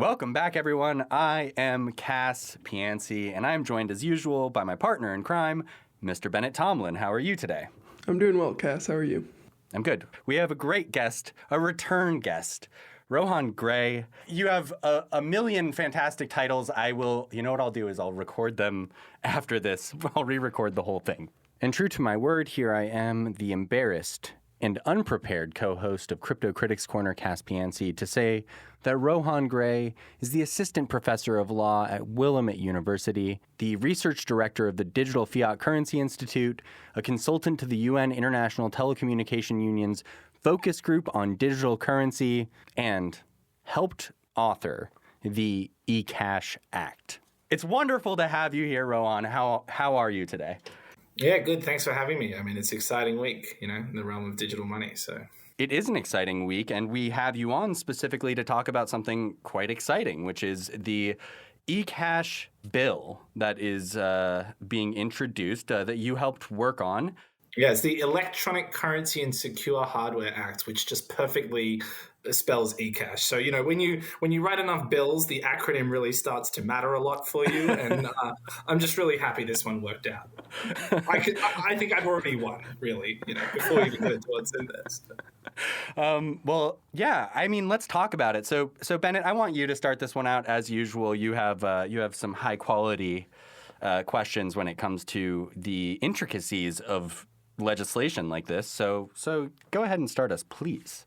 Welcome back, everyone. I am Cass Piancey, and I'm joined as usual by my partner in crime, Mr. Bennett Tomlin. How are you today? I'm doing well, Cass. How are you? I'm good. We have a great guest, a return guest, Rohan Grey. You have a million fantastic titles. You know what I'll do is I'll record them after this. I'll re-record the whole thing. And true to my word, here I am, the embarrassed and unprepared co-host of Crypto Critics Corner, Cass Piancey, to say that Rohan Grey is the assistant professor of law at Willamette University, the research director of the Digital Fiat Currency Institute, a consultant to the UN International Telecommunication Union's focus group on digital currency, and helped author the ECASH Act. It's wonderful to have you here, Rohan. How are you today? Yeah, good. Thanks for having me. I mean, it's an exciting week, in the realm of digital money. So it is an exciting week, and we have you on specifically to talk about something quite exciting, which is the ECASH bill that is being introduced that you helped work on. Yeah, it's the Electronic Currency and Secure Hardware Act, which just perfectly spells eCash. So, when you write enough bills, the acronym really starts to matter a lot for you. And I'm just really happy this one worked out. I think I've already won, really, before we even get to what's in this. Well, yeah, I mean, let's talk about it. So Bennett, I want you to start this one out as usual. You have some high quality questions when it comes to the intricacies of legislation like this. So go ahead and start us, please.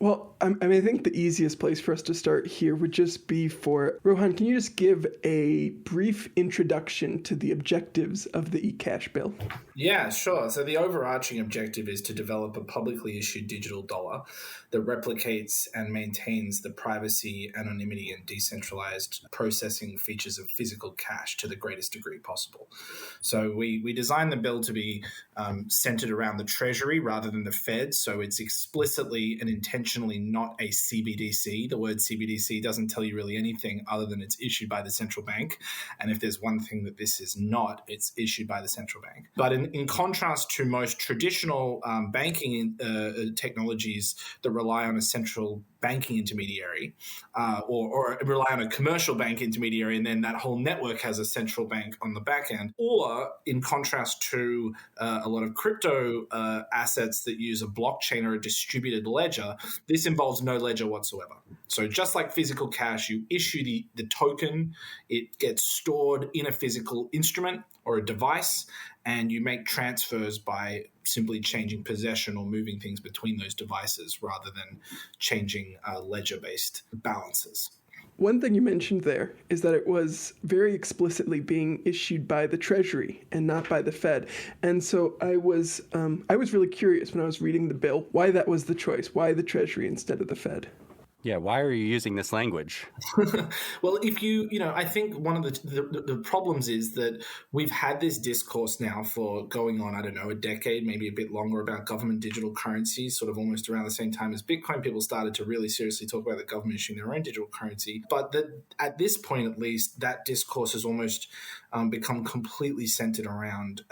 Well, I think the easiest place for us to start here would just be for Rohan. Can you just give a brief introduction to the objectives of the eCash bill? Yeah, sure. So the overarching objective is to develop a publicly issued digital dollar that replicates and maintains the privacy, anonymity, and decentralized processing features of physical cash to the greatest degree possible. So we designed the bill to be centered around the Treasury rather than the Fed. So it's explicitly and intentionally not a CBDC. The word CBDC doesn't tell you really anything other than it's issued by the central bank. And if there's one thing that this is not, it's issued by the central bank. But in contrast to most traditional banking technologies that rely on a central banking intermediary or rely on a commercial bank intermediary, and then that whole network has a central bank on the back end. Or in contrast to a lot of crypto assets that use a blockchain or a distributed ledger, this involves no ledger whatsoever. So just like physical cash, you issue the token, it gets stored in a physical instrument or a device, and you make transfers by simply changing possession or moving things between those devices rather than changing ledger-based balances. One thing you mentioned there is that it was very explicitly being issued by the Treasury and not by the Fed. And so I was really curious when I was reading the bill why that was the choice, why the Treasury instead of the Fed. Yeah, why are you using this language? Well, if I think one of the problems is that we've had this discourse now for going on, a decade, maybe a bit longer, about government digital currencies, sort of almost around the same time as Bitcoin. People started to really seriously talk about the government issuing their own digital currency. But at this point, at least, that discourse has almost become completely centered around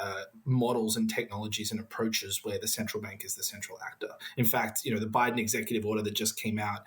models and technologies and approaches where the central bank is the central actor. In fact, the Biden executive order that just came out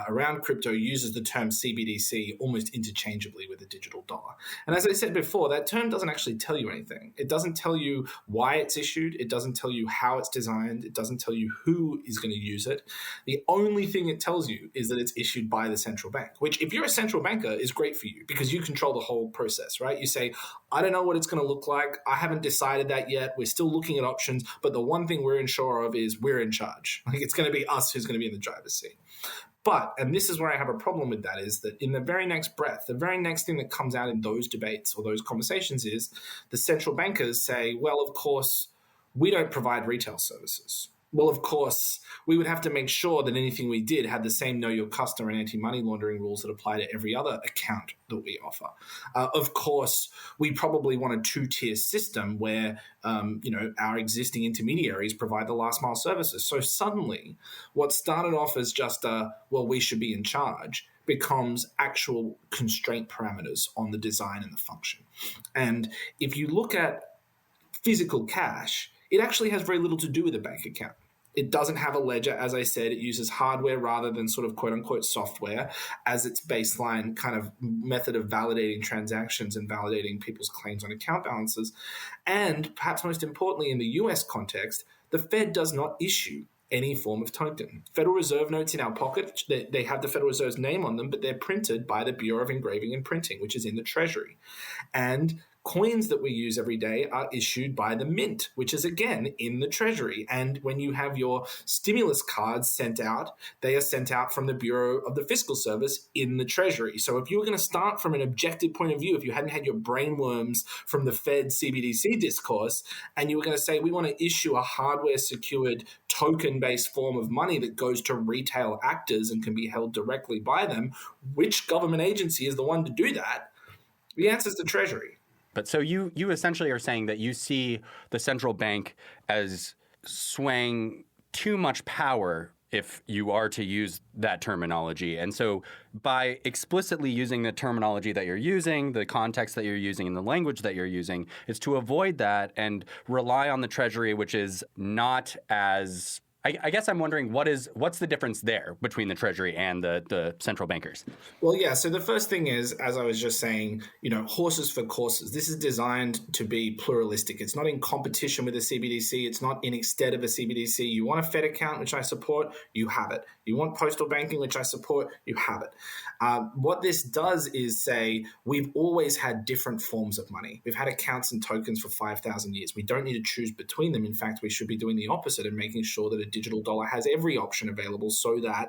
around crypto uses the term CBDC almost interchangeably with the digital dollar. And as I said before, that term doesn't actually tell you anything. It doesn't tell you why it's issued. It doesn't tell you how it's designed. It doesn't tell you who is going to use it. The only thing it tells you is that it's issued by the central bank, which if you're a central banker is great for you because you control the whole process, right? You say, I don't know what it's going to look like. I haven't decided that yet. We're still looking at options. But the one thing we're sure of is we're in charge. Like it's going to be us who's going to be in the driver's seat. But, and this is where I have a problem with that, is that in the very next breath, the very next thing that comes out in those debates or those conversations is the central bankers say, well, of course, we don't provide retail services. Well, of course, we would have to make sure that anything we did had the same know your customer and anti-money laundering rules that apply to every other account that we offer. Of course, we probably want a two-tier system where, our existing intermediaries provide the last mile services. So suddenly, what started off as just we should be in charge, becomes actual constraint parameters on the design and the function. And if you look at physical cash, it actually has very little to do with a bank account. It doesn't have a ledger, as I said. It uses hardware rather than sort of quote-unquote software as its baseline kind of method of validating transactions and validating people's claims on account balances. And perhaps most importantly, in the US context, the Fed does not issue any form of token. Federal Reserve notes in our pocket, they have the Federal Reserve's name on them, but they're printed by the Bureau of Engraving and Printing, which is in the Treasury. And coins that we use every day are issued by the Mint, which is again in the Treasury. And when you have your stimulus cards sent out, they are sent out from the Bureau of the Fiscal Service in the Treasury. So if you were going to start from an objective point of view, if you hadn't had your brainworms from the Fed CBDC discourse, and you were going to say, we want to issue a hardware secured token-based form of money that goes to retail actors and can be held directly by them, which government agency is the one to do that? The answer is the Treasury. But so you essentially are saying that you see the central bank as swaying too much power if you are to use that terminology. And so by explicitly using the terminology that you're using, the context that you're using, and the language that you're using, it's to avoid that and rely on the Treasury, which is not as... I guess I'm wondering what's the difference there between the Treasury and the central bankers? Well, yeah. So the first thing is, as I was just saying, horses for courses. This is designed to be pluralistic. It's not in competition with a CBDC. It's not in instead of a CBDC. You want a Fed account, which I support, you have it. You want postal banking, which I support, you have it. What this does is say we've always had different forms of money. We've had accounts and tokens for 5,000 years. We don't need to choose between them. In fact, we should be doing the opposite and making sure that a digital dollar has every option available so that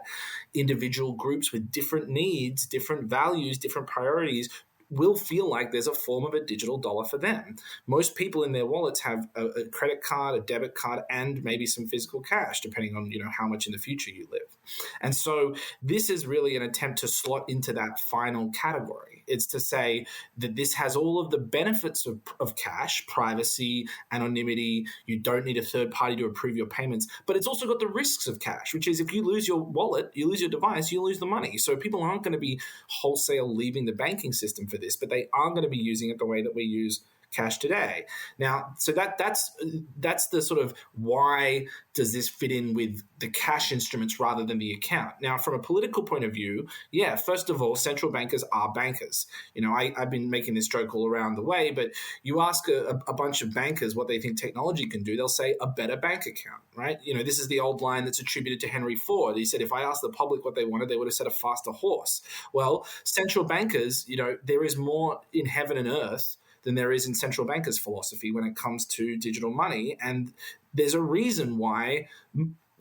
individual groups with different needs, different values, different priorities will feel like there's a form of a digital dollar for them. Most people in their wallets have a credit card, a debit card, and maybe some physical cash, depending on how much in the future you live. And so this is really an attempt to slot into that final category. It's to say that this has all of the benefits of cash, privacy, anonymity. You don't need a third party to approve your payments, but it's also got the risks of cash, which is if you lose your wallet, you lose your device, you lose the money. So people aren't going to be wholesale leaving the banking system for this, but they are going to be using it the way that we use cash today. Now, so that's the sort of why does this fit in with the cash instruments rather than the account. Now, from a political point of view, yeah, first of all, central bankers are bankers. I've been making this joke all around the way, but you ask a bunch of bankers what they think technology can do, they'll say a better bank account, right? This is the old line that's attributed to Henry Ford. He said, if I asked the public what they wanted, they would have said a faster horse. Well, central bankers, there is more in heaven and earth than there is in central bankers' philosophy when it comes to digital money. And there's a reason why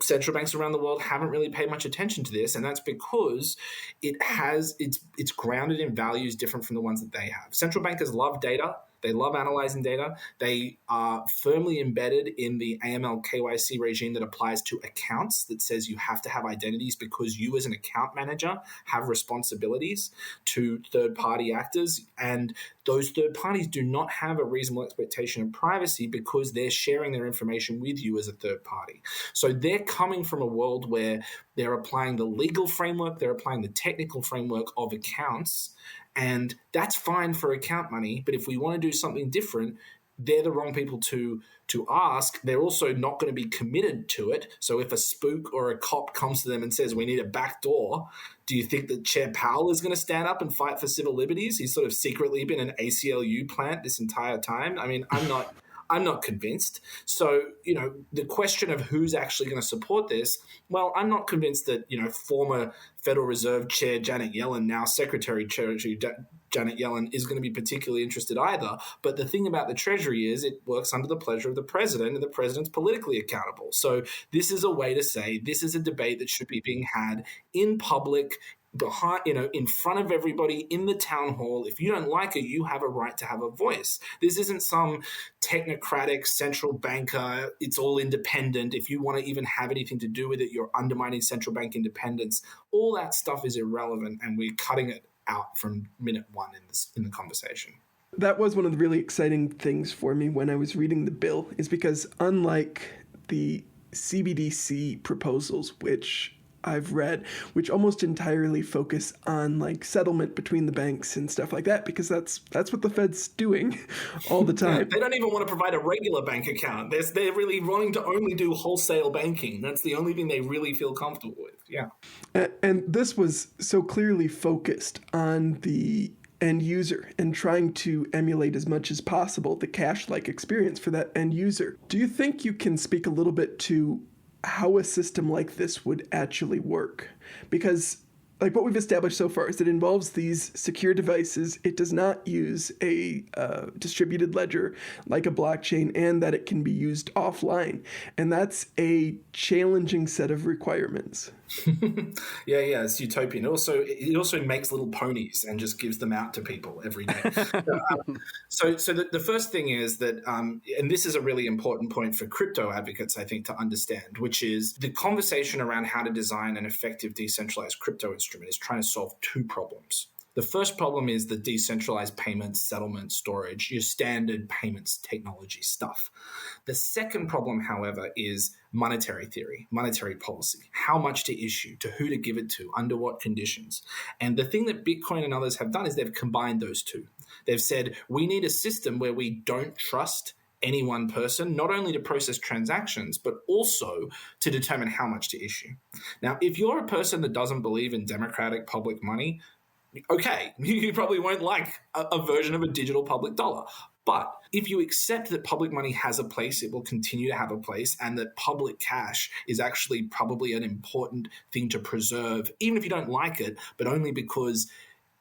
central banks around the world haven't really paid much attention to this, and that's because it's grounded in values different from the ones that they have. Central bankers love data. They love analyzing data. They are firmly embedded in the AML KYC regime that applies to accounts that says you have to have identities because you as an account manager have responsibilities to third-party actors. And those third parties do not have a reasonable expectation of privacy because they're sharing their information with you as a third party. So they're coming from a world where they're applying the legal framework, they're applying the technical framework of accounts, and that's fine for account money. But if we want to do something different, they're the wrong people to ask. They're also not going to be committed to it. So if a spook or a cop comes to them and says, we need a back door, do you think that Chair Powell is going to stand up and fight for civil liberties? He's sort of secretly been an ACLU plant this entire time. I mean, I'm not convinced. So, the question of who's actually going to support this, well, I'm not convinced that, former Federal Reserve Chair Janet Yellen, now Secretary Treasury Janet Yellen, is going to be particularly interested either. But the thing about the Treasury is it works under the pleasure of the president, and the president's politically accountable. So this is a way to say this is a debate that should be being had in public, behind, in front of everybody in the town hall. If you don't like it, you have a right to have a voice. This isn't some technocratic central banker. It's all independent. If you want to even have anything to do with it, you're undermining central bank independence. All that stuff is irrelevant, and we're cutting it out from minute one in the conversation. That was one of the really exciting things for me when I was reading the bill, is because unlike the CBDC proposals, which I've read, which almost entirely focus on like settlement between the banks and stuff like that, because that's what the Fed's doing all the time. Yeah, they don't even want to provide a regular bank account. They're really wanting to only do wholesale banking. That's the only thing they really feel comfortable with. Yeah. And this was so clearly focused on the end user and trying to emulate as much as possible the cash-like experience for that end user. Do you think you can speak a little bit to how a system like this would actually work? Because like what we've established so far is that it involves these secure devices. It does not use a distributed ledger like a blockchain, and that it can be used offline. And that's a challenging set of requirements. Yeah, it's utopian. It also makes little ponies and just gives them out to people every day. So the first thing is that, and this is a really important point for crypto advocates, I think, to understand, which is the conversation around how to design an effective decentralized crypto instrument is trying to solve two problems. The first problem is the decentralized payments, settlement, storage, your standard payments technology stuff. The second problem, however, is monetary theory, monetary policy, how much to issue, to who to give it to, under what conditions. And the thing that Bitcoin and others have done is they've combined those two. They've said, we need a system where we don't trust any one person, not only to process transactions, but also to determine how much to issue. Now, if you're a person that doesn't believe in democratic public money, okay, you probably won't like a version of a digital public dollar. But if you accept that public money has a place, it will continue to have a place, and that public cash is actually probably an important thing to preserve, even if you don't like it, but only because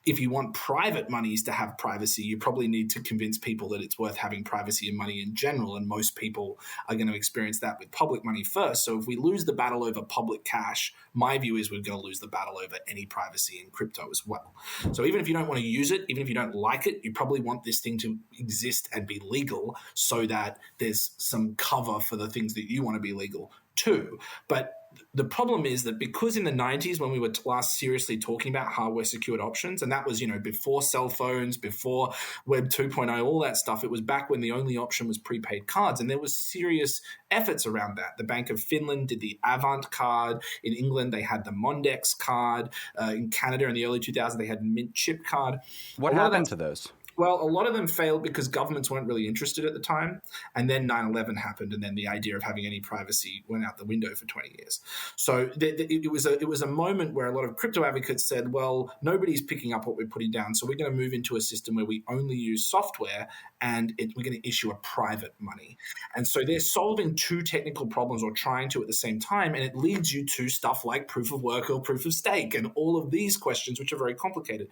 if you want private monies to have privacy, you probably need to convince people that it's worth having privacy in money in general, and most people are going to experience that with public money first. So if we lose the battle over public cash, my view is we're going to lose the battle over any privacy in crypto as well. So even if you don't want to use it, even if you don't like it, you probably want this thing to exist and be legal so that there's some cover for the things that you want to be legal too. But the problem is that because in the 90s, when we were last seriously talking about hardware secured options, and that was, before cell phones, before Web 2.0, all that stuff, it was back when the only option was prepaid cards. And there was serious efforts around that. The Bank of Finland did the Avant card. In England, they had the Mondex card. In Canada, in the early 2000s, they had Mint Chip card. What happened to those? Well, a lot of them failed because governments weren't really interested at the time. And then 9/11 happened, and then the idea of having any privacy went out the window for 20 years. So it was a moment where a lot of crypto advocates said, well, nobody's picking up what we're putting down, so we're going to move into a system where we only use software, and we're going to issue a private money. And so they're solving two technical problems, or trying to at the same time, and it leads you to stuff like proof of work or proof of stake and all of these questions, which are very complicated.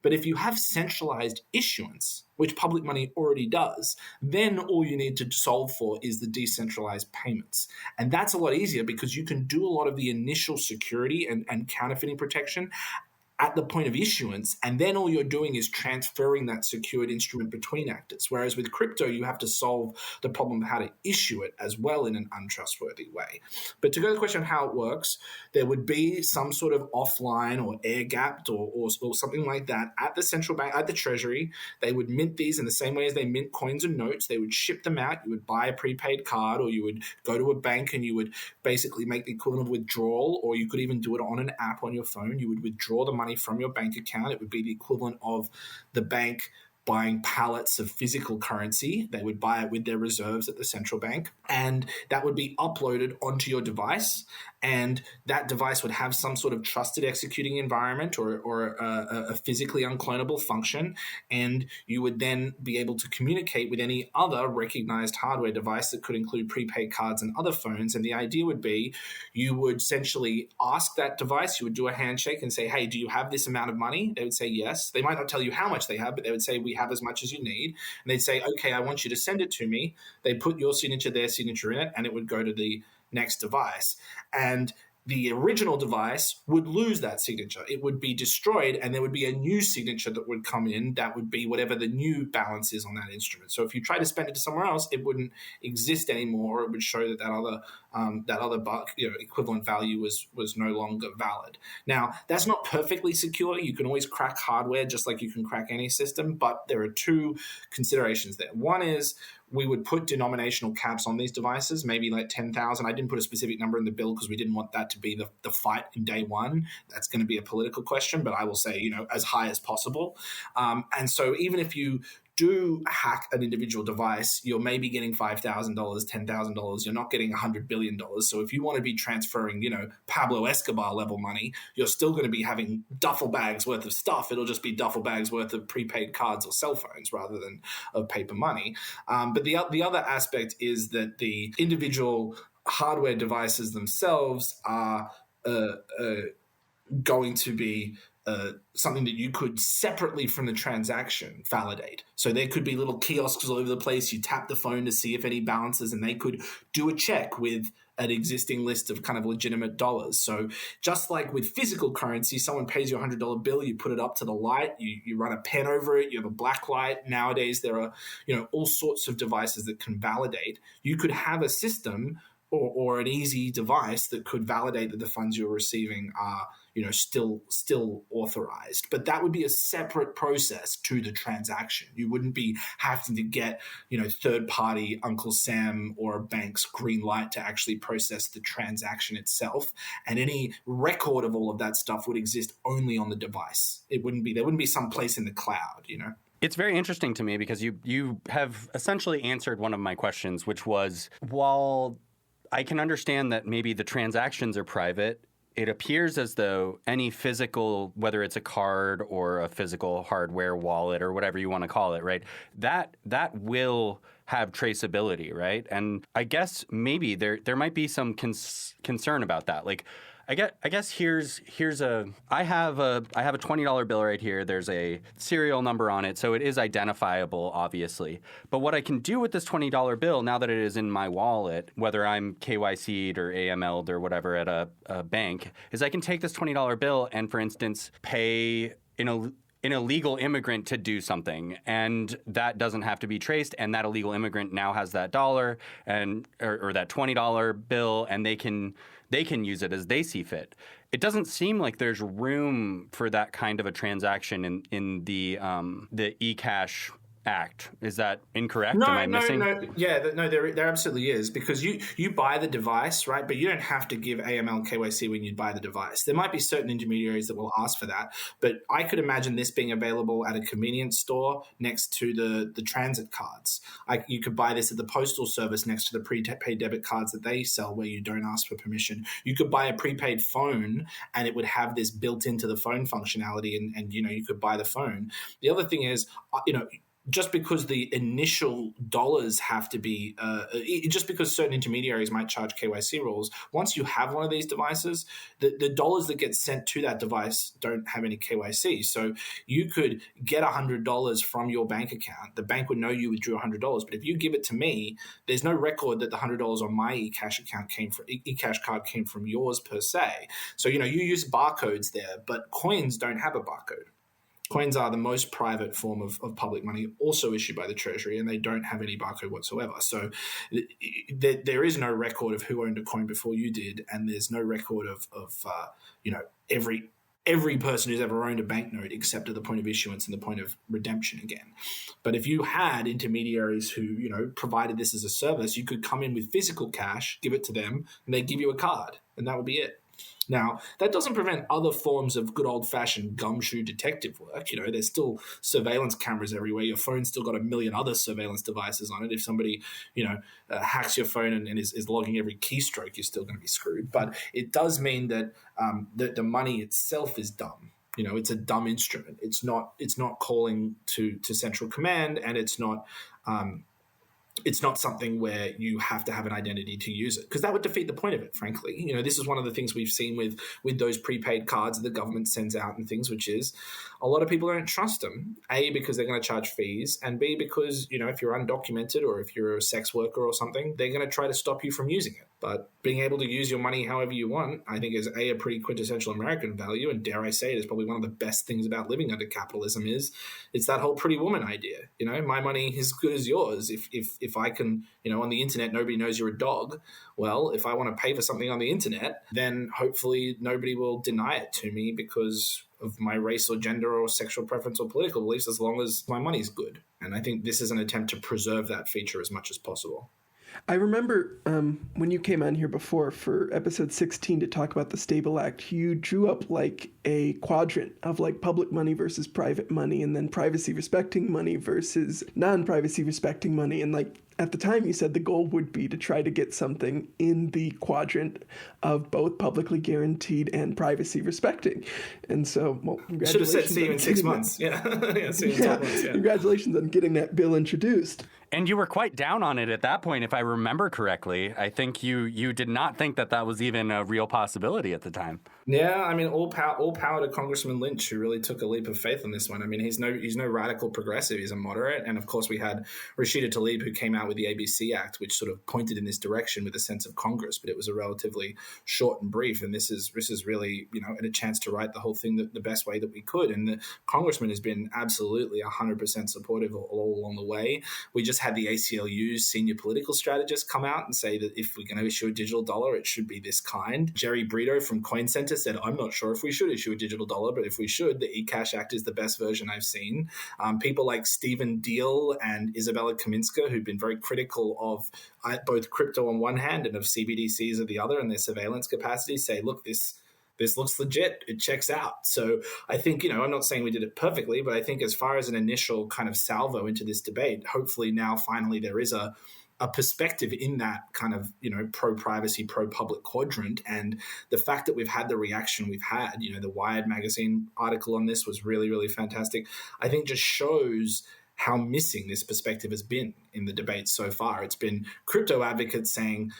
But if you have centralized issuance, which public money already does, then all you need to solve for is the decentralized payments. And that's a lot easier because you can do a lot of the initial security and counterfeiting protection at the point of issuance, and then all you're doing is transferring that secured instrument between actors. Whereas with crypto, you have to solve the problem of how to issue it as well in an untrustworthy way. But to go to the question of how it works, there would be some sort of offline or air-gapped or something like that at the central bank, at the treasury. They would mint these in the same way as they mint coins and notes. They would ship them out. You would buy a prepaid card, or you would go to a bank and you would basically make the equivalent of withdrawal, or you could even do it on an app on your phone. You would withdraw the money from your bank account. It would be the equivalent of the bank buying pallets of physical currency. They would buy it with their reserves at the central bank, and that would be uploaded onto your device, and that device would have some sort of trusted executing environment or a physically unclonable function, and you would then be able to communicate with any other recognized hardware device that could include prepaid cards and other phones. And the idea would be you would essentially ask that device, you would do a handshake and say, hey, do you have this amount of money? They would say yes. They might not tell you how much they have, but they would say, we have as much as you need. And they'd say, okay, I want you to send it to me. They put your signature, their signature in it, and it would go to the next device. And the original device would lose that signature. It would be destroyed, and there would be a new signature that would come in that would be whatever the new balance is on that instrument. So if you try to spend it to somewhere else, it wouldn't exist anymore. It would show that other equivalent value was no longer valid. Now, that's not perfectly secure. You can always crack hardware just like you can crack any system, but there are two considerations there. One is we would put denominational caps on these devices, maybe like 10,000. I didn't put a specific number in the bill because we didn't want that to be the fight in day one. That's going to be a political question, but I will say, as high as possible. And so even if you do hack an individual device, you're maybe getting $5,000, $10,000. You're not getting $100 billion. So if you want to be transferring, Pablo Escobar level money, you're still going to be having duffel bags worth of stuff. It'll just be duffel bags worth of prepaid cards or cell phones rather than of paper money. But the other aspect is that the individual hardware devices themselves are going to be something that you could separately from the transaction validate. So there could be little kiosks all over the place. You tap the phone to see if any balances, and they could do a check with an existing list of kind of legitimate dollars. So just like with physical currency, someone pays you a $100 bill, you put it up to the light, you run a pen over it, you have a black light. Nowadays, there are all sorts of devices that can validate. You could have a system or an easy device that could validate that the funds you're receiving are still authorized. But that would be a separate process to the transaction. You wouldn't be having to get, third party Uncle Sam or a bank's green light to actually process the transaction itself. And any record of all of that stuff would exist only on the device. There wouldn't be some place in the cloud, It's very interesting to me because you have essentially answered one of my questions, which was, while I can understand that maybe the transactions are private, it appears as though any physical, whether it's a card or a physical hardware wallet or whatever you want to call it, right, that will have traceability, right? And I guess maybe there might be some concern about that. Like, I guess I have a $20 bill right here. There's a serial number on it, so it is identifiable, obviously. But what I can do with this $20 bill, now that it is in my wallet, whether I'm KYC'd or AML'd or whatever at a bank, is I can take this $20 bill and, for instance, pay an illegal immigrant to do something, and that doesn't have to be traced, and that illegal immigrant now has that dollar or that $20 bill, and they can use it as they see fit. It doesn't seem like there's room for that kind of a transaction in the ECASH Act. Is that incorrect? No, Am I missing? No. Yeah, there absolutely is, because you buy the device, right? But you don't have to give AML KYC when you buy the device. There might be certain intermediaries that will ask for that, but I could imagine this being available at a convenience store next to the transit cards. You could buy this at the postal service next to the prepaid debit cards that they sell where you don't ask for permission. You could buy a prepaid phone and it would have this built into the phone functionality, and you could buy the phone. The other thing is, just because the initial dollars have to be, just because certain intermediaries might charge KYC rules, once you have one of these devices, the dollars that get sent to that device don't have any KYC. So you could get $100 from your bank account. The bank would know you withdrew $100, but if you give it to me, there's no record that the $100 on my eCash account eCash card came from yours per se. So, you use barcodes there, but coins don't have a barcode. Coins are the most private form of public money, also issued by the Treasury, and they don't have any barcode whatsoever. So there is no record of who owned a coin before you did, and there's no record of every person who's ever owned a banknote except at the point of issuance and the point of redemption again. But if you had intermediaries who, provided this as a service, you could come in with physical cash, give it to them, and they give you a card, and that would be it. Now, that doesn't prevent other forms of good old-fashioned gumshoe detective work. There's still surveillance cameras everywhere. Your phone's still got a million other surveillance devices on it. If somebody, hacks your phone and is logging every keystroke, you're still going to be screwed. But it does mean that the money itself is dumb. It's a dumb instrument. It's not calling to central command, and it's not something where you have to have an identity to use it, because that would defeat the point of it, frankly. This is one of the things we've seen with those prepaid cards that the government sends out and things, which is a lot of people don't trust them, A, because they're going to charge fees, and B, because, if you're undocumented or if you're a sex worker or something, they're going to try to stop you from using it. But being able to use your money however you want, I think, is a pretty quintessential American value, and dare I say it is probably one of the best things about living under capitalism is it's that whole pretty woman idea. My money is as good as yours. If I can, on the internet, nobody knows you're a dog. Well, if I want to pay for something on the internet, then hopefully nobody will deny it to me because of my race or gender or sexual preference or political beliefs as long as my money's good. And I think this is an attempt to preserve that feature as much as possible. I remember when you came on here before for episode 16 to talk about the Stable Act, you drew up like a quadrant of like public money versus private money, and then privacy respecting money versus non-privacy respecting money. And like at the time you said the goal would be to try to get something in the quadrant of both publicly guaranteed and privacy respecting. And so, well, congratulations. Should have said see you in 6 months. Yeah. See you in 12 months. Yeah. Congratulations on getting that bill introduced. And you were quite down on it at that point, if I remember correctly. I think you did not think that was even a real possibility at the time. Yeah, I mean, all power to Congressman Lynch, who really took a leap of faith on this one. I mean, he's no radical progressive; he's a moderate. And of course, we had Rashida Tlaib, who came out with the ABC Act, which sort of pointed in this direction with a sense of Congress, but it was a relatively short and brief. And this is really, a chance to write the whole thing the best way that we could. And the Congressman has been absolutely 100% supportive all along the way. We just had the ACLU's senior political strategist come out and say that if we're going to issue a digital dollar, it should be this kind. Jerry Brito from Coin Center said, I'm not sure if we should issue a digital dollar, but if we should, the ECASH Act is the best version I've seen. People like Stephen Deal and Isabella Kaminska, who've been very critical of both crypto on one hand and of CBDCs on the other and their surveillance capacity, say, look, this looks legit. It checks out. So I think, I'm not saying we did it perfectly, but I think as far as an initial kind of salvo into this debate, hopefully now finally there is a perspective in that kind of, pro-privacy, pro-public quadrant. And the fact that we've had the reaction we've had, the Wired magazine article on this was really, really fantastic, I think just shows how missing this perspective has been in the debate so far. It's been crypto advocates saying,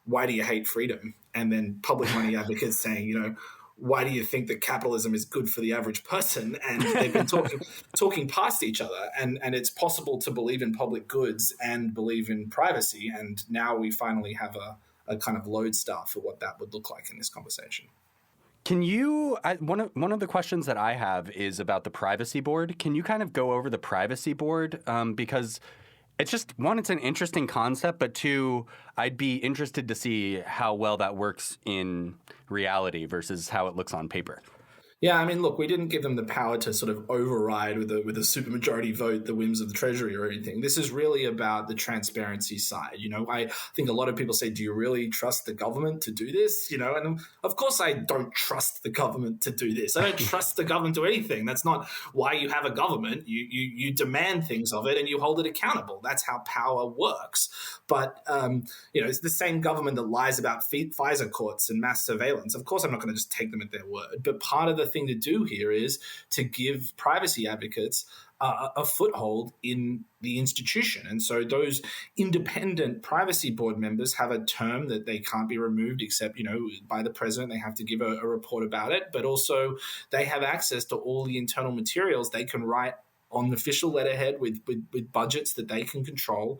why do you hate freedom? And then public money advocates saying, why do you think that capitalism is good for the average person? And they've been talking past each other. And it's possible to believe in public goods and believe in privacy. And now we finally have a kind of lodestar for what that would look like in this conversation. Can you, one of the questions that I have is about the privacy board. Can you kind of go over the privacy board? Because it's just, one, it's an interesting concept, but two, I'd be interested to see how well that works in reality versus how it looks on paper. Yeah, I mean, look, we didn't give them the power to sort of override with a supermajority vote the whims of the Treasury or anything. This is really about the transparency side. I think a lot of people say, do you really trust the government to do this? And of course I don't trust the government to do this. I don't trust the government to anything. That's not why you have a government. You demand things of it and you hold it accountable. That's how power works. But, it's the same government that lies about FISA courts and mass surveillance. Of course, I'm not going to just take them at their word. But part of the thing to do here is to give privacy advocates a foothold in the institution. And so those independent privacy board members have a term that they can't be removed except, by the president. They have to give a report about it, but also they have access to all the internal materials. They can write on the official letterhead with budgets that they can control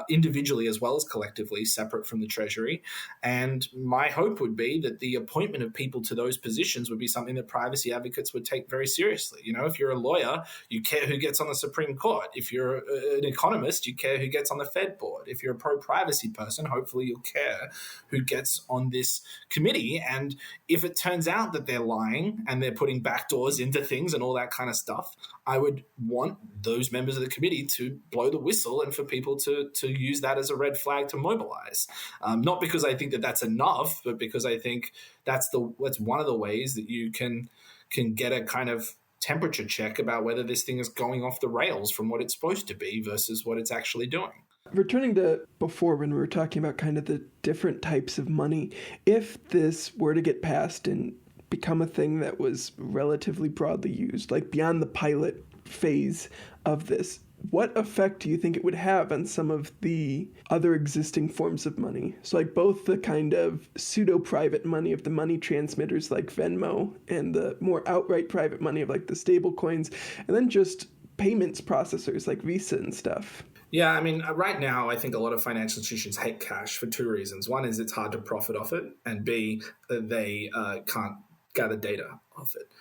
individually as well as collectively, separate from the Treasury. And my hope would be that the appointment of people to those positions would be something that privacy advocates would take very seriously. If you're a lawyer, you care who gets on the Supreme Court. If you're an economist, you care who gets on the Fed board. If you're a pro-privacy person, hopefully you'll care who gets on this committee. And if it turns out that they're lying and they're putting backdoors into things and all that kind of stuff, I would want those members of the committee to blow the whistle and for people to use that as a red flag to mobilize. Not because I think that that's enough, but because I think that's one of the ways that you can get a kind of temperature check about whether this thing is going off the rails from what it's supposed to be versus what it's actually doing. Returning to before when we were talking about kind of the different types of money, if this were to get passed and become a thing that was relatively broadly used, like beyond the pilot phase of this, what effect do you think it would have on some of the other existing forms of money? So like both the kind of pseudo-private money of the money transmitters like Venmo and the more outright private money of like the stable coins, and then just payments processors like Visa and stuff. Yeah, I mean, right now, I think a lot of financial institutions hate cash for two reasons. One is it's hard to profit off it, and B, they can't gather data. of it.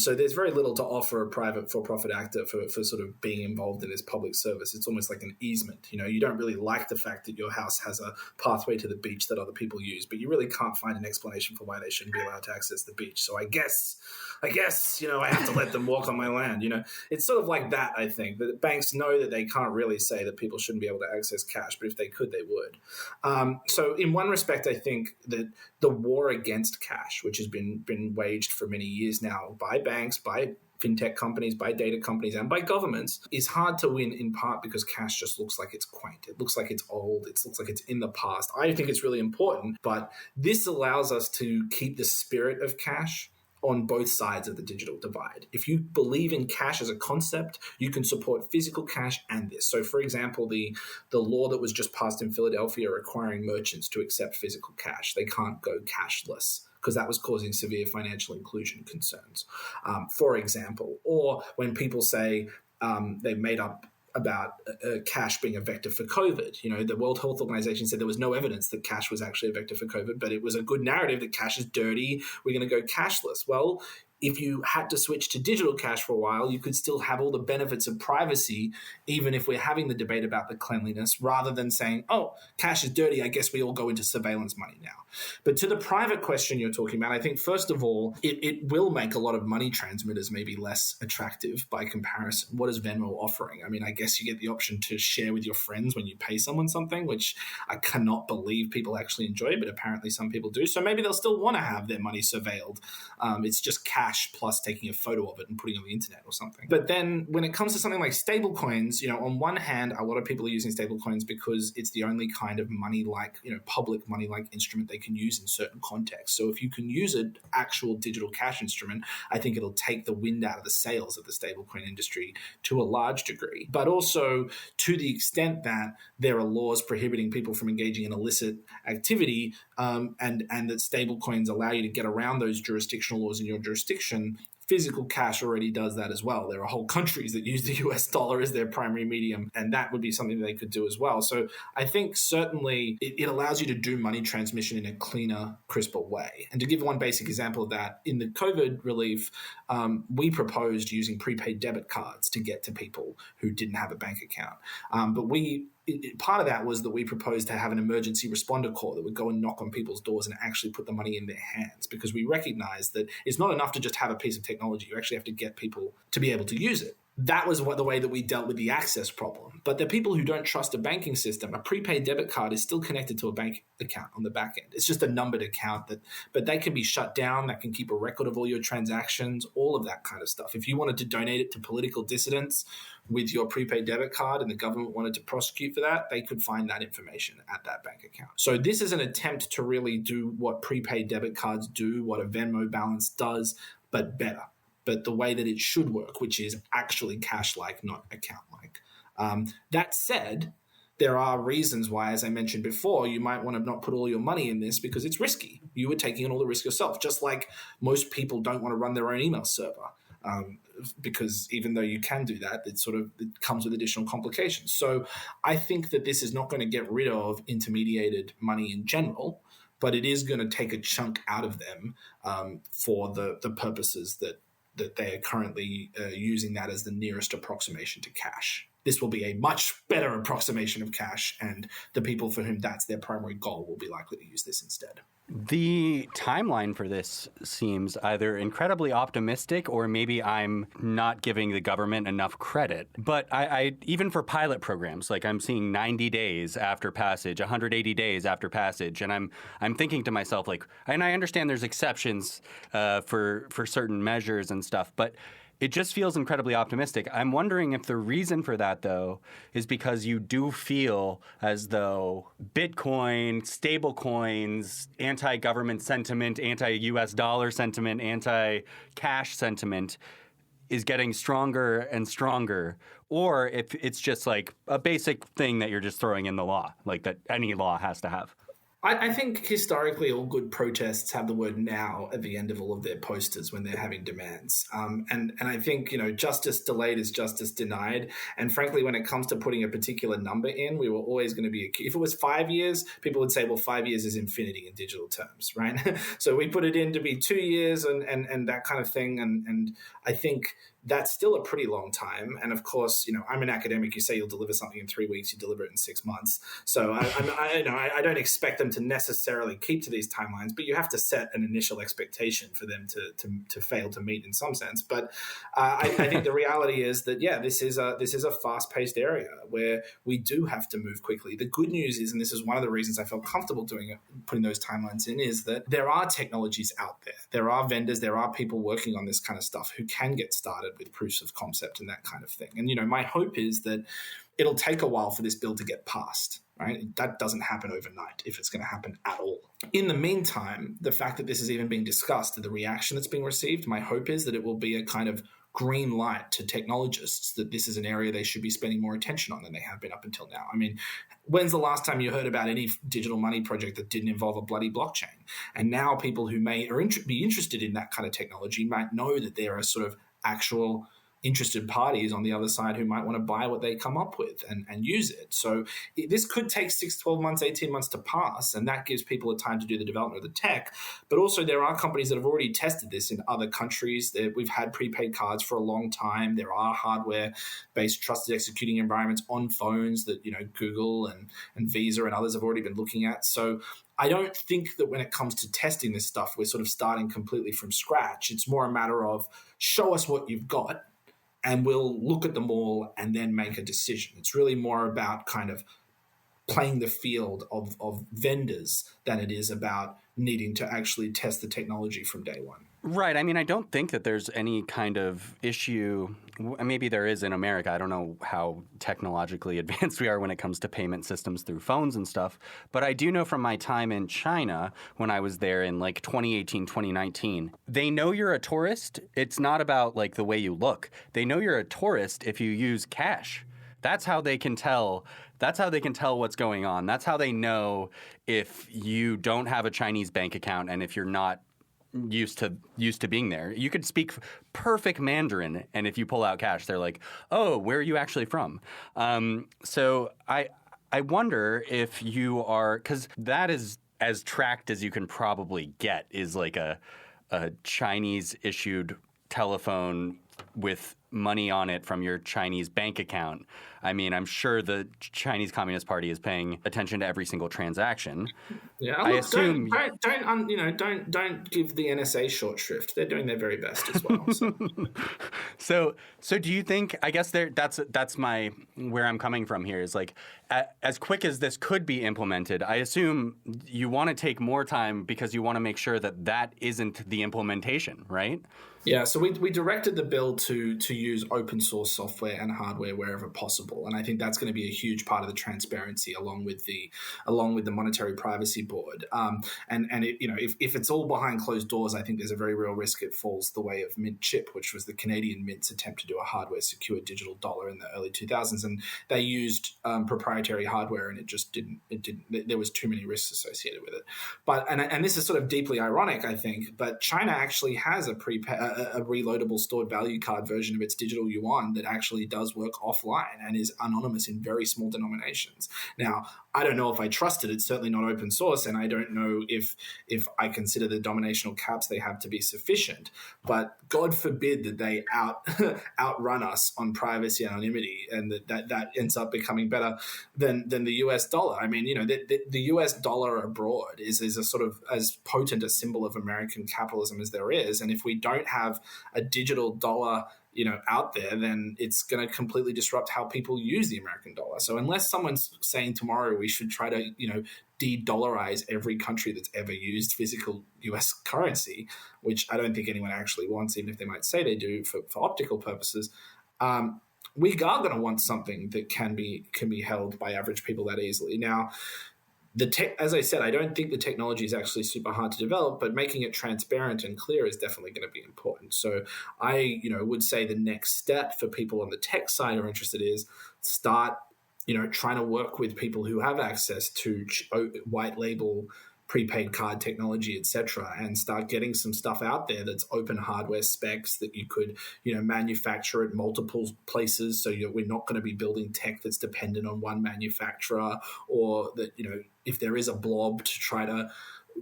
So there's very little to offer a private for-profit actor for sort of being involved in this public service. It's almost like an easement. You don't really like the fact that your house has a pathway to the beach that other people use, but you really can't find an explanation for why they shouldn't be allowed to access the beach. So I guess, I have to let them walk on my land. It's sort of like that, I think. That banks know that they can't really say that people shouldn't be able to access cash, but if they could, they would. So in one respect, I think that the war against cash, which has been waged for many years now by banks, by fintech companies, by data companies, and by governments, is hard to win in part because cash just looks like it's quaint. It looks like it's old. It looks like it's in the past. I think it's really important, but this allows us to keep the spirit of cash on both sides of the digital divide. If you believe in cash as a concept, you can support physical cash and this. So, for example, the law that was just passed in Philadelphia requiring merchants to accept physical cash. They can't go cashless because that was causing severe financial inclusion concerns, for example. Or when people say they made up about cash being a vector for COVID. The World Health Organization said there was no evidence that cash was actually a vector for COVID, but it was a good narrative that cash is dirty. We're going to go cashless. Well, if you had to switch to digital cash for a while, you could still have all the benefits of privacy, even if we're having the debate about the cleanliness, rather than saying, oh, cash is dirty, I guess we all go into surveillance money now. But to the private question you're talking about, I think, first of all, it will make a lot of money transmitters maybe less attractive by comparison. What is Venmo offering? I mean, I guess you get the option to share with your friends when you pay someone something, which I cannot believe people actually enjoy, but apparently some people do. So maybe they'll still want to have their money surveilled. It's just cash plus taking a photo of it and putting it on the internet or something. But then when it comes to something like stablecoins, on one hand, a lot of people are using stablecoins because it's the only kind of money-like, public money-like instrument they can use in certain contexts. So if you can use an actual digital cash instrument, I think it'll take the wind out of the sails of the stablecoin industry to a large degree. But also to the extent that there are laws prohibiting people from engaging in illicit activity, and that stablecoins allow you to get around those jurisdictional laws in your jurisdiction, physical cash already does that as well. There are whole countries that use the US dollar as their primary medium, and that would be something that they could do as well. So I think certainly it allows you to do money transmission in a cleaner, crisper way. And to give one basic example of that, in the COVID relief, we proposed using prepaid debit cards to get to people who didn't have a bank account. But part of that was that we proposed to have an emergency responder corps that would go and knock on people's doors and actually put the money in their hands, because we recognize that it's not enough to just have a piece of technology. You actually have to get people to be able to use it. That was the way that we dealt with the access problem. But the people who don't trust a banking system, a prepaid debit card is still connected to a bank account on the back end. It's just a numbered account, but they can be shut down. That can keep a record of all your transactions, all of that kind of stuff. If you wanted to donate it to political dissidents with your prepaid debit card and the government wanted to prosecute for that, they could find that information at that bank account. So this is an attempt to really do what prepaid debit cards do, what a Venmo balance does, but better. But the way that it should work, which is actually cash-like, not account-like. That said, there are reasons why, as I mentioned before, you might want to not put all your money in this because it's risky. You are taking on all the risk yourself, just like most people don't want to run their own email server. Because even though you can do that, it comes with additional complications. So I think that this is not going to get rid of intermediated money in general, but it is going to take a chunk out of them for the purposes that they are currently using that as the nearest approximation to cash. This will be a much better approximation of cash, and the people for whom that's their primary goal will be likely to use this instead. The timeline for this seems either incredibly optimistic or maybe I'm not giving the government enough credit. But I even for pilot programs, like I'm seeing 90 days after passage, 180 days after passage, and I'm thinking to myself, and I understand there's exceptions for certain measures and stuff, but it just feels incredibly optimistic. I'm wondering if the reason for that, though, is because you do feel as though Bitcoin, stablecoins, anti-government sentiment, anti-US dollar sentiment, anti-cash sentiment is getting stronger and stronger, or if it's just like a basic thing that you're just throwing in the law, like that any law has to have. I think historically all good protests have the word "now" at the end of all of their posters when they're having demands. And I think, justice delayed is justice denied. And frankly, when it comes to putting a particular number in, we were always going to be, if it was 5 years, people would say, well, 5 years is infinity in digital terms, right? So we put it in to be 2 years and that kind of thing. And I think that's still a pretty long time. And of course, I'm an academic. You say you'll deliver something in 3 weeks, you deliver it in 6 months. So I don't expect them to necessarily keep to these timelines, but you have to set an initial expectation for them to fail to meet in some sense. But I think the reality is that, this is a fast-paced area where we do have to move quickly. The good news is, and this is one of the reasons I felt comfortable putting those timelines in, is that there are technologies out there. There are vendors, there are people working on this kind of stuff who can get started with proofs of concept and that kind of thing. And, my hope is that it'll take a while for this bill to get passed, right? That doesn't happen overnight if it's going to happen at all. In the meantime, the fact that this is even being discussed and the reaction that's being received, my hope is that it will be a kind of green light to technologists that this is an area they should be spending more attention on than they have been up until now. I mean, when's the last time you heard about any digital money project that didn't involve a bloody blockchain? And now people who may be interested in that kind of technology might know that there are sort of actual interested parties on the other side who might want to buy what they come up with and use it. So this could take 6, 12 months, 18 months to pass, and that gives people a time to do the development of the tech. But also there are companies that have already tested this in other countries. We've had prepaid cards for a long time. There are hardware-based trusted executing environments on phones that Google and Visa and others have already been looking at. So I don't think that when it comes to testing this stuff, we're sort of starting completely from scratch. It's more a matter of show us what you've got, and we'll look at them all and then make a decision. It's really more about kind of playing the field of vendors than it is about needing to actually test the technology from day one. Right. I mean, I don't think that there's any kind of issue. Maybe there is in America. I don't know how technologically advanced we are when it comes to payment systems through phones and stuff. But I do know from my time in China when I was there in like 2018, 2019, they know you're a tourist. It's not about like the way you look. They know you're a tourist if you use cash. That's how they can tell. That's how they can tell what's going on. That's how they know if you don't have a Chinese bank account and if you're not used to being there. You could speak perfect Mandarin, and if you pull out cash, they're like, "Oh, where are you actually from?" So I wonder if you are, because that is as tracked as you can probably get, is like a Chinese issued telephone with money on it from your Chinese bank account. I mean, I'm sure the Chinese Communist Party is paying attention to every single transaction. Yeah, I assume don't give the NSA short shrift. They're doing their very best as well. So do you think? I guess that's my where I'm coming from here is like as quick as this could be implemented. I assume you want to take more time because you want to make sure that isn't the implementation, right? Yeah, so we directed the bill to use open source software and hardware wherever possible, and I think that's going to be a huge part of the transparency, along with the Monetary Privacy Board. And if it's all behind closed doors, I think there's a very real risk it falls the way of Mint Chip, which was the Canadian Mint's attempt to do a hardware secured digital dollar in the early 2000s, and they used proprietary hardware, and it didn't. There was too many risks associated with it. But and this is sort of deeply ironic, I think. But China actually has a reloadable stored value card version of its digital yuan that actually does work offline and is anonymous in very small denominations. Now, I don't know if I trust it. It's certainly not open source, and I don't know if I consider the dominational caps they have to be sufficient. But God forbid that they outrun us on privacy and anonymity, and that ends up becoming better than the US dollar. I mean, the US dollar abroad is a sort of as potent a symbol of American capitalism as there is, and if we don't have a digital dollar out there, then it's going to completely disrupt how people use the American dollar. So unless someone's saying tomorrow we should try to, de-dollarize every country that's ever used physical US currency, which I don't think anyone actually wants, even if they might say they do for optical purposes, we are going to want something that can be held by average people that easily. Now, as I said, I don't think the technology is actually super hard to develop, but making it transparent and clear is definitely going to be important. So I, would say the next step for people on the tech side who are interested is start trying to work with people who have access to white label prepaid card technology, etc., and start getting some stuff out there that's open hardware specs that you could, manufacture at multiple places. So we're not going to be building tech that's dependent on one manufacturer, or that, if there is a blob, to try to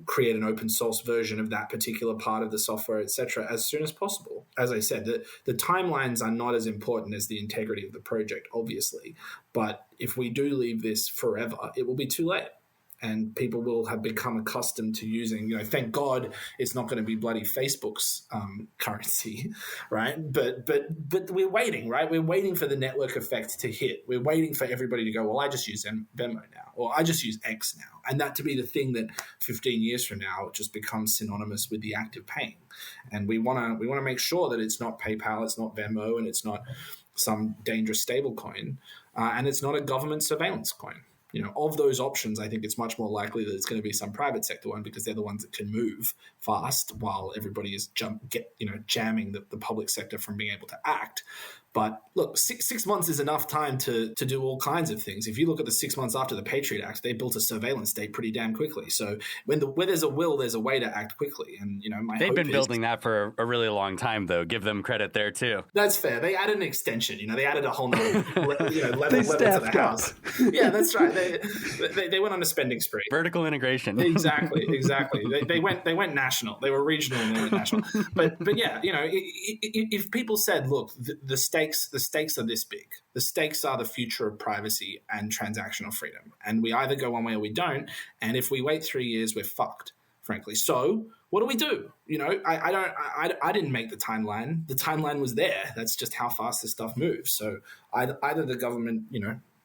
create an open source version of that particular part of the software, etc., as soon as possible. As I said, the timelines are not as important as the integrity of the project, obviously. But if we do leave this forever, it will be too late. And people will have become accustomed to using, thank God it's not going to be bloody Facebook's currency, right? But we're waiting, right? We're waiting for the network effect to hit. We're waiting for everybody to go, well, I just use Venmo now, or I just use X now. And that to be the thing that 15 years from now just becomes synonymous with the act of paying. And we want to make sure that it's not PayPal, it's not Venmo, and it's not some dangerous stable coin, and it's not a government surveillance coin. Of those options, I think it's much more likely that it's going to be some private sector one, because they're the ones that can move fast while everybody is jamming the public sector from being able to act. But look, six months is enough time to do all kinds of things. If you look at the 6 months after the Patriot Act, they built a surveillance state pretty damn quickly. So where there's a will, there's a way to act quickly. And they've been building that for a really long time, though. Give them credit there too. That's fair. They added an extension. They added a whole nother level to the house. Yeah, that's right. They went on a spending spree. Vertical integration. Exactly. They went national. They were regional and they went national. But yeah, if people said, look, the stakes are this big. The stakes are the future of privacy and transactional freedom. And we either go one way or we don't. And if we wait 3 years, we're fucked, frankly. So what do we do? I didn't make the timeline. The timeline was there. That's just how fast this stuff moves. So either the government,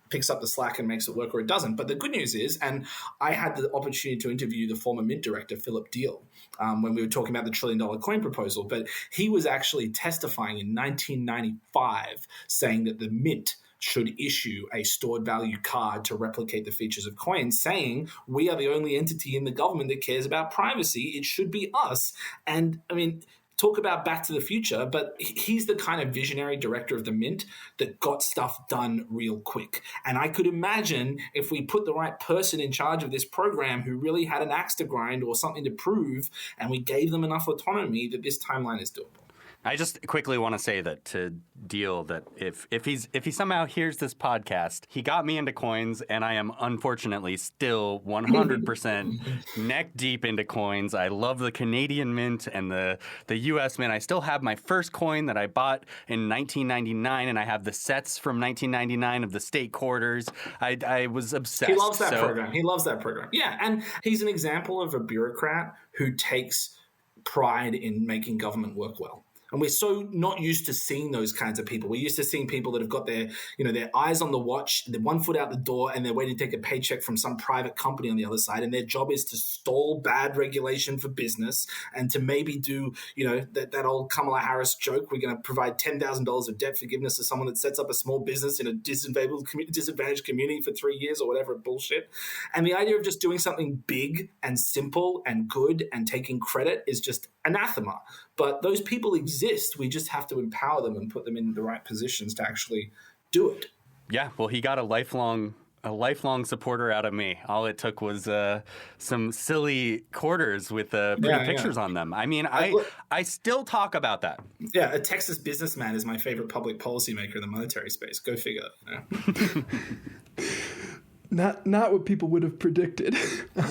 picks up the slack and makes it work, or it doesn't. But the good news is, and I had the opportunity to interview the former Mint director, Philip Deal, when we were talking about the $1 trillion coin proposal, but he was actually testifying in 1995 saying that the Mint should issue a stored value card to replicate the features of coins, saying we are the only entity in the government that cares about privacy. It should be us. And talk about Back to the Future, but he's the kind of visionary director of the Mint that got stuff done real quick. And I could imagine if we put the right person in charge of this program who really had an axe to grind or something to prove, and we gave them enough autonomy, that this timeline is doable. I just quickly want to say that to Deal that if he somehow hears this podcast, he got me into coins, and I am unfortunately still 100% neck deep into coins. I love the Canadian Mint and the U.S. Mint. I still have my first coin that I bought in 1999, and I have the sets from 1999 of the state quarters. I was obsessed. He loves that program. He loves that program. Yeah, and he's an example of a bureaucrat who takes pride in making government work well. And we're so not used to seeing those kinds of people. We're used to seeing people that have got their eyes on the watch, they're 1 foot out the door, and they're waiting to take a paycheck from some private company on the other side. And their job is to stall bad regulation for business and to maybe do, that old Kamala Harris joke. We're going to provide $10,000 of debt forgiveness to someone that sets up a small business in a disadvantaged community for 3 years or whatever bullshit. And the idea of just doing something big and simple and good and taking credit is just anathema. But those people exist. We just have to empower them and put them in the right positions to actually do it. Yeah, well, he got a lifelong supporter out of me. All it took was some silly quarters with pretty pictures on them. I still talk about that. Yeah, a Texas businessman is my favorite public policymaker in the monetary space. Go figure. Not what people would have predicted.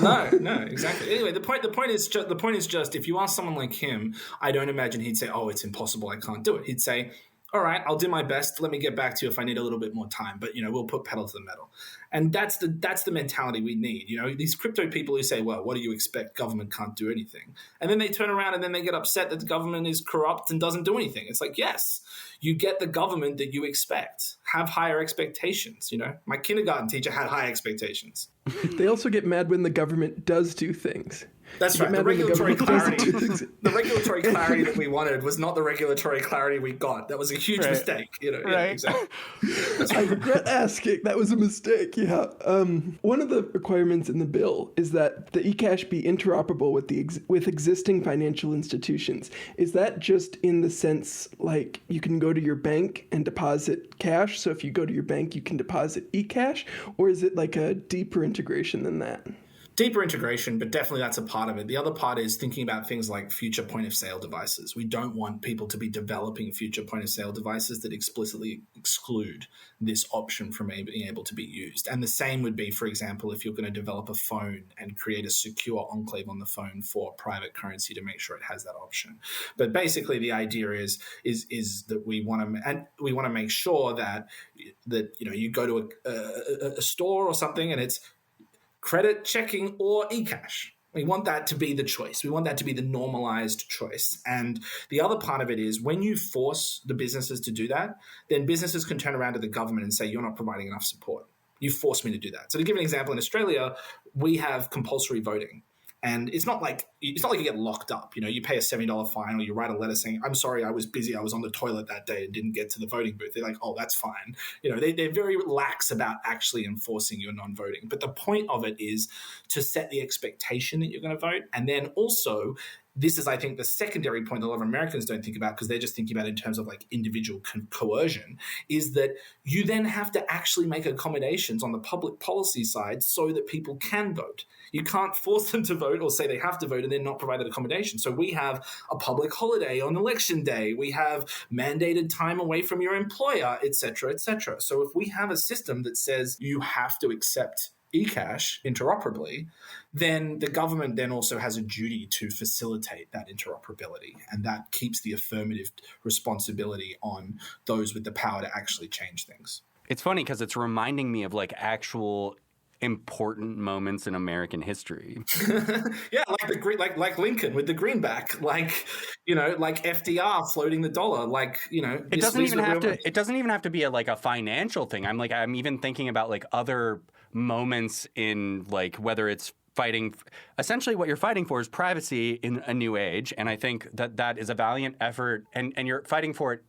No, exactly. Anyway, the point is just if you ask someone like him, I don't imagine he'd say, "Oh, it's impossible, I can't do it." He'd say, "All right, I'll do my best. Let me get back to you if I need a little bit more time, but we'll put pedal to the metal." And that's the mentality we need. These crypto people who say, "Well, what do you expect? Government can't do anything," and then they turn around and then they get upset that the government is corrupt and doesn't do anything. It's like, yes, you get the government that you expect. Have higher expectations. My kindergarten teacher had high expectations. They also get mad when the government does do things. That's You get right. The mad when the regulatory government doesn't do clarity, things. the regulatory clarity that we wanted was not the regulatory clarity we got. That was a huge Right. mistake. Yeah, Right. exactly. I regret asking. That was a mistake. Yeah. One of the requirements in the bill is that the eCash be interoperable with existing financial institutions. Is that just in the sense like you can go to your bank and deposit cash? So if you go to your bank, you can deposit eCash, or is it like a deeper integration than that? Deeper integration, but definitely that's a part of it. The other part is thinking about things like future point of sale devices. We don't want people to be developing future point of sale devices that explicitly exclude this option from being able to be used. And the same would be, for example, if you're going to develop a phone and create a secure enclave on the phone for private currency to make sure it has that option. But basically, the idea is that we want to make sure that you go to a store or something and it's credit, checking, or eCash. We want that to be the choice. We want that to be the normalized choice. And the other part of it is when you force the businesses to do that, then businesses can turn around to the government and say, you're not providing enough support. You forced me to do that. So to give an example, in Australia, we have compulsory voting. And it's not like you get locked up. You pay a $70 fine or you write a letter saying, I'm sorry, I was busy. I was on the toilet that day and didn't get to the voting booth. They're like, oh, that's fine. They're very lax about actually enforcing your non-voting. But the point of it is to set the expectation that you're going to vote. And then also, this is, I think, the secondary point that a lot of Americans don't think about because they're just thinking about it in terms of like individual coercion, is that you then have to actually make accommodations on the public policy side so that people can vote. You can't force them to vote or say they have to vote and then not provide that accommodation. So we have a public holiday on election day. We have mandated time away from your employer, et cetera, et cetera. So if we have a system that says you have to accept eCash interoperably, then the government then also has a duty to facilitate that interoperability. And that keeps the affirmative responsibility on those with the power to actually change things. It's funny because it's reminding me of like actual important moments in American history. Yeah, like Lincoln with the greenback, like FDR floating the dollar, It doesn't even have to be a financial thing. I'm even thinking about like other moments in like whether it's fighting. Essentially, what you're fighting for is privacy in a new age, and I think that is a valiant effort, and you're fighting for it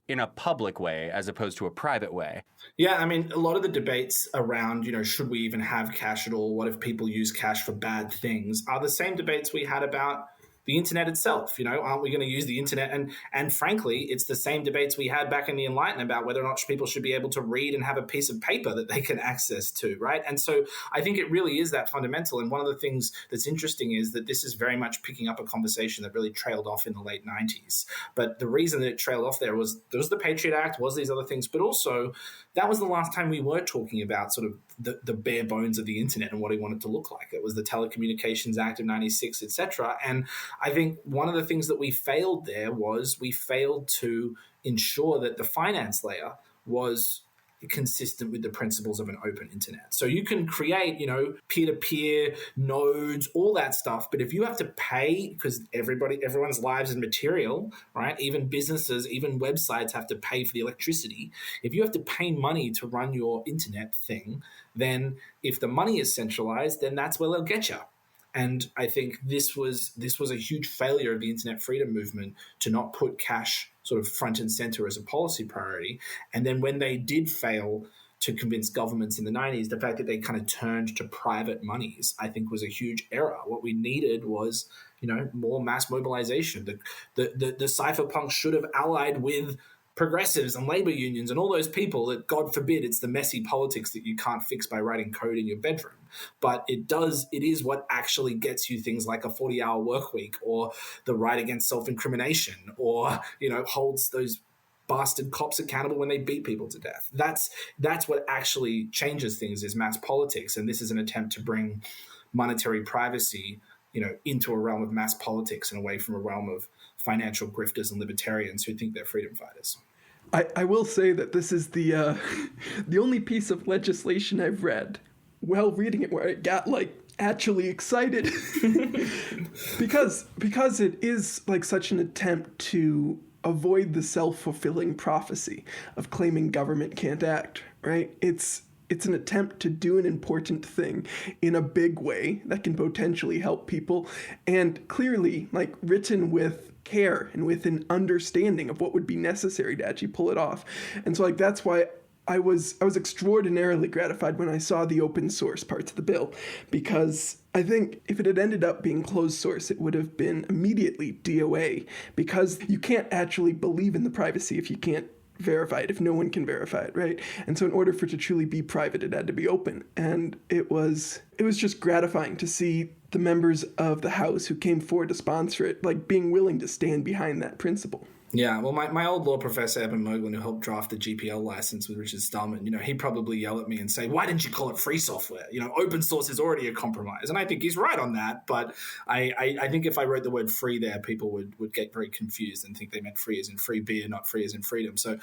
in a public way as opposed to a private way. Yeah, I mean, a lot of the debates around, should we even have cash at all? What if people use cash for bad things? Are the same debates we had about the internet itself. Aren't we going to use the internet? And frankly, it's the same debates we had back in the Enlightenment about whether or not people should be able to read and have a piece of paper that they can access to, right? And so I think it really is that fundamental. And one of the things that's interesting is that this is very much picking up a conversation that really trailed off in the late 90s. But the reason that it trailed off there was the Patriot Act, was these other things, but also that was the last time we were talking about sort of the bare bones of the internet and what we want it to look like. It was the Telecommunications Act of 96, et cetera. And I think one of the things that we failed there was we failed to ensure that the finance layer was consistent with the principles of an open internet. So you can create, peer-to-peer nodes, all that stuff. But if you have to pay, because everyone's lives is material, right? Even businesses, even websites have to pay for the electricity. If you have to pay money to run your internet thing, then if the money is centralized, then that's where they'll get you. And I think this was a huge failure of the internet freedom movement to not put cash sort of front and center as a policy priority. And then when they did fail to convince governments in the 90s, the fact that they kind of turned to private monies, I think was a huge error. What we needed was, more mass mobilization. The cypherpunks should have allied with progressives and labor unions and all those people that, God forbid, it's the messy politics that you can't fix by writing code in your bedroom. But it is what actually gets you things like a 40-hour work week or the right against self-incrimination or, holds those bastard cops accountable when they beat people to death. That's what actually changes things is mass politics. And this is an attempt to bring monetary privacy, into a realm of mass politics and away from a realm of financial grifters and libertarians who think they're freedom fighters. I will say that this is the only piece of legislation I've read while reading it where I got actually excited because it is such an attempt to avoid the self-fulfilling prophecy of claiming government can't act, right? It's it's an attempt to do an important thing in a big way that can potentially help people, and clearly like written with care and with an understanding of what would be necessary to actually pull it off. And so like that's why I was extraordinarily gratified when I saw the open source parts of the bill, because I think if it had ended up being closed source, it would have been immediately DOA, because you can't actually believe in the privacy if you can't verify it, if no one can verify it, right? And so in order for it to truly be private, it had to be open. And it was just gratifying to see the members of the House who came forward to sponsor it, like being willing to stand behind that principle. Yeah, well, my old law professor, Eben Moglen, who helped draft the GPL license with Richard Stallman, he'd probably yell at me and say, why didn't you call it free software? Open source is already a compromise. And I think he's right on that. But I think if I wrote the word free there, people would get very confused and think they meant free as in free beer, not free as in freedom. So,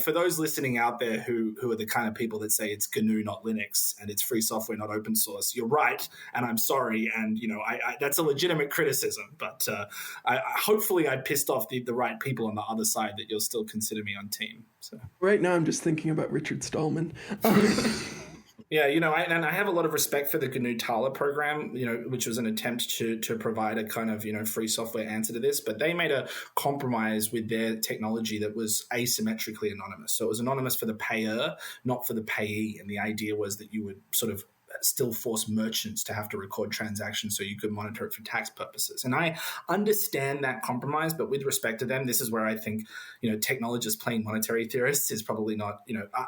for those listening out there who are the kind of people that say it's GNU, not Linux, and it's free software, not open source, you're right. And I'm sorry. And, that's a legitimate criticism. But hopefully I pissed off the right people on the other side that you'll still consider me on team. So right now I'm just thinking about Richard Stallman. Yeah, I have a lot of respect for the GNU Tala program, which was an attempt to provide a kind of, free software answer to this. But they made a compromise with their technology that was asymmetrically anonymous. So it was anonymous for the payer, not for the payee. And the idea was that you would sort of still force merchants to have to record transactions so you could monitor it for tax purposes. And I understand that compromise, but with respect to them, this is where I think, technologists playing monetary theorists is probably not,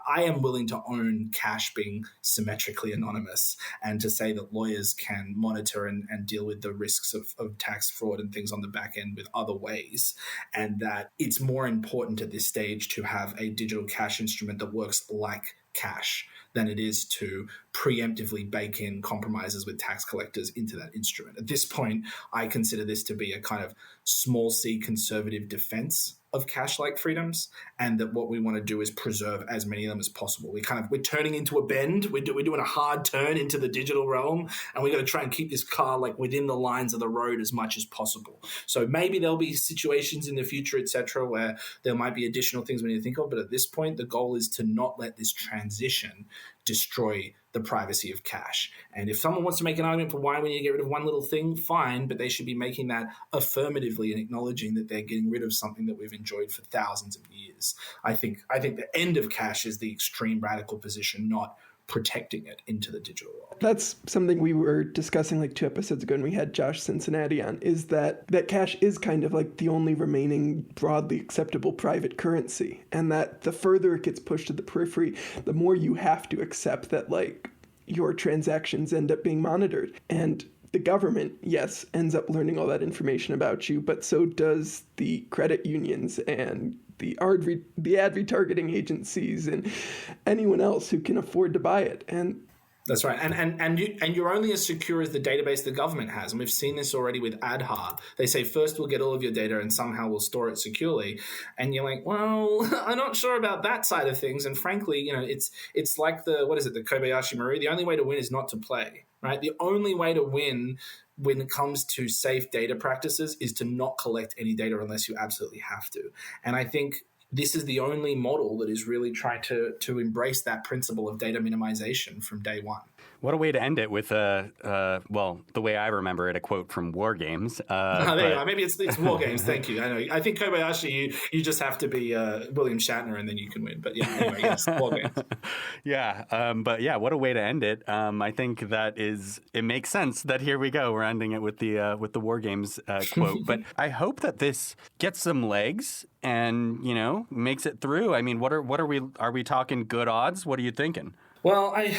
I am willing to own cash being symmetrically anonymous and to say that lawyers can monitor and deal with the risks of tax fraud and things on the back end with other ways. And that it's more important at this stage to have a digital cash instrument that works like cash than it is to preemptively bake in compromises with tax collectors into that instrument. At this point, I consider this to be a kind of small c conservative defense of cash-like freedoms, and that what we want to do is preserve as many of them as possible. We're turning into a bend. We're doing a hard turn into the digital realm, and we got to try and keep this car like within the lines of the road as much as possible. So maybe there'll be situations in the future, etc., where there might be additional things we need to think of. But at this point, the goal is to not let this transition destroy the privacy of cash. And if someone wants to make an argument for why we need to get rid of one little thing, fine, but they should be making that affirmatively and acknowledging that they're getting rid of something that we've enjoyed for thousands of years. I think the end of cash is the extreme radical position, not protecting it into the digital world. That's something we were discussing like 2 episodes ago when we had Josh Cincinnati on, is that cash is kind of like the only remaining broadly acceptable private currency, and that the further it gets pushed to the periphery, the more you have to accept that like your transactions end up being monitored. And the government, yes, ends up learning all that information about you, but so does the credit unions and the ad retargeting agencies and anyone else who can afford to buy it. And that's right. And you're only as secure as the database the government has. And we've seen this already with Aadhaar. They say, first we'll get all of your data and somehow we'll store it securely. And you're like, well, I'm not sure about that side of things. And frankly, it's like the Kobayashi Maru. The only way to win is not to play, right? The only way to win when it comes to safe data practices is to not collect any data unless you absolutely have to. And I think this is the only model that is really trying to embrace that principle of data minimization from day one. What a way to end it with the way I remember it, a quote from War Games. There you go. Maybe it's War Games. Thank you. I know. I think Kobayashi, you just have to be William Shatner and then you can win. But yeah, anyway, yes, War Games. Yeah, what a way to end it. I think it makes sense that here we go. We're ending it with the War Games quote. But I hope that this gets some legs and makes it through. I mean, are we talking good odds? What are you thinking? Well, I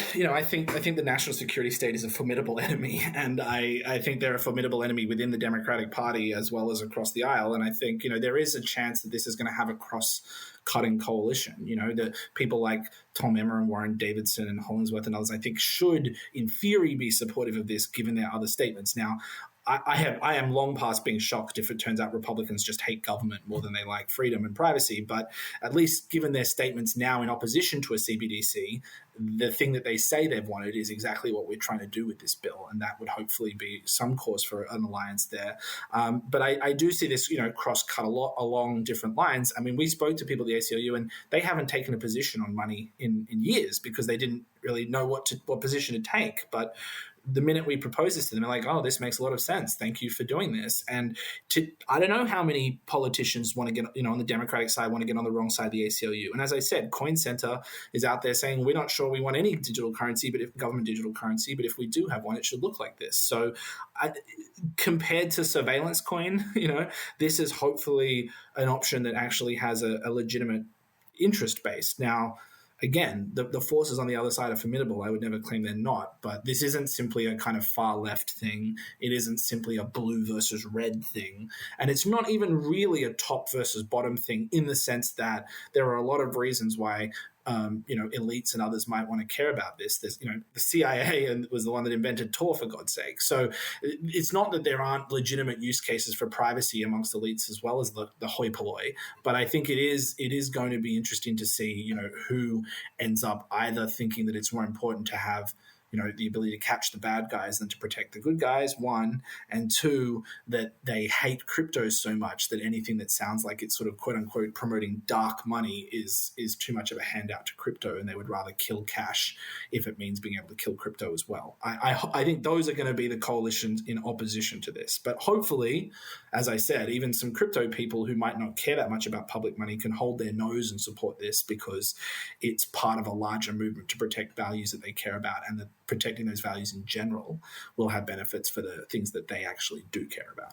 think the national security state is a formidable enemy, and I think they're a formidable enemy within the Democratic Party as well as across the aisle. And I think there is a chance that this is going to have a cross-cutting coalition. That people like Tom Emmer and Warren Davidson and Hollingsworth and others, I think, should in theory be supportive of this, given their other statements. Now, I am long past being shocked if it turns out Republicans just hate government more than they like freedom and privacy. But at least given their statements now in opposition to a CBDC, the thing that they say they've wanted is exactly what we're trying to do with this bill, and that would hopefully be some cause for an alliance there. But I do see this, cross-cut a lot along different lines. I mean, we spoke to people at the ACLU, and they haven't taken a position on money in years because they didn't really know what position to take. But the minute we propose this to them, they're like, oh, this makes a lot of sense. Thank you for doing this. And I don't know how many politicians want to get, on the Democratic side, want to get on the wrong side of the ACLU. And as I said, Coin Center is out there saying, we're not sure we want any digital currency, government digital currency, but if we do have one, it should look like this. So compared to surveillance coin, this is hopefully an option that actually has a legitimate interest base. Now, again, the forces on the other side are formidable. I would never claim they're not, but this isn't simply a kind of far left thing. It isn't simply a blue versus red thing. And it's not even really a top versus bottom thing in the sense that there are a lot of reasons why elites and others might want to care about this. There's, the CIA was the one that invented Tor, for God's sake. So it's not that there aren't legitimate use cases for privacy amongst elites as well as the hoi polloi, but I think it is going to be interesting to see, who ends up either thinking that it's more important to have the ability to catch the bad guys than to protect the good guys, one, and two, that they hate crypto so much that anything that sounds like it's sort of quote unquote promoting dark money is too much of a handout to crypto, and they would rather kill cash if it means being able to kill crypto as well. I think those are going to be the coalitions in opposition to this. But hopefully, as I said, even some crypto people who might not care that much about public money can hold their nose and support this because it's part of a larger movement to protect values that they care about, and that protecting those values in general will have benefits for the things that they actually do care about.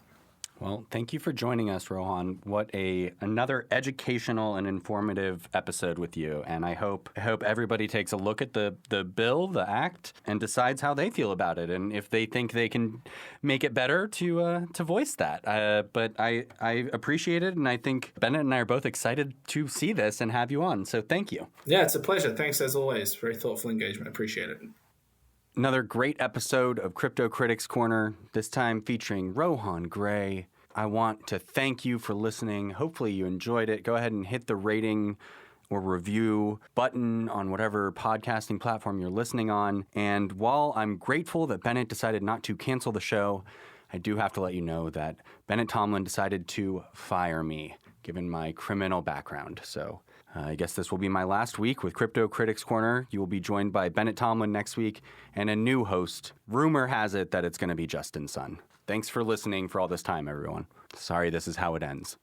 Well, thank you for joining us, Rohan. What another educational and informative episode with you. And I hope everybody takes a look at the bill, the act, and decides how they feel about it, and if they think they can make it better to voice that. But I appreciate it, and I think Bennett and I are both excited to see this and have you on. So thank you. Yeah, it's a pleasure. Thanks as always. Very thoughtful engagement. Appreciate it. Another great episode of Crypto Critics Corner, this time featuring Rohan Grey. I want to thank you for listening. Hopefully you enjoyed it. Go ahead and hit the rating or review button on whatever podcasting platform you're listening on. And while I'm grateful that Bennett decided not to cancel the show, I do have to let you know that Bennett Tomlin decided to fire me, given my criminal background. So I guess this will be my last week with Crypto Critics Corner. You will be joined by Bennett Tomlin next week and a new host. Rumor has it that it's going to be Justin Sun. Thanks for listening for all this time, everyone. Sorry this is how it ends.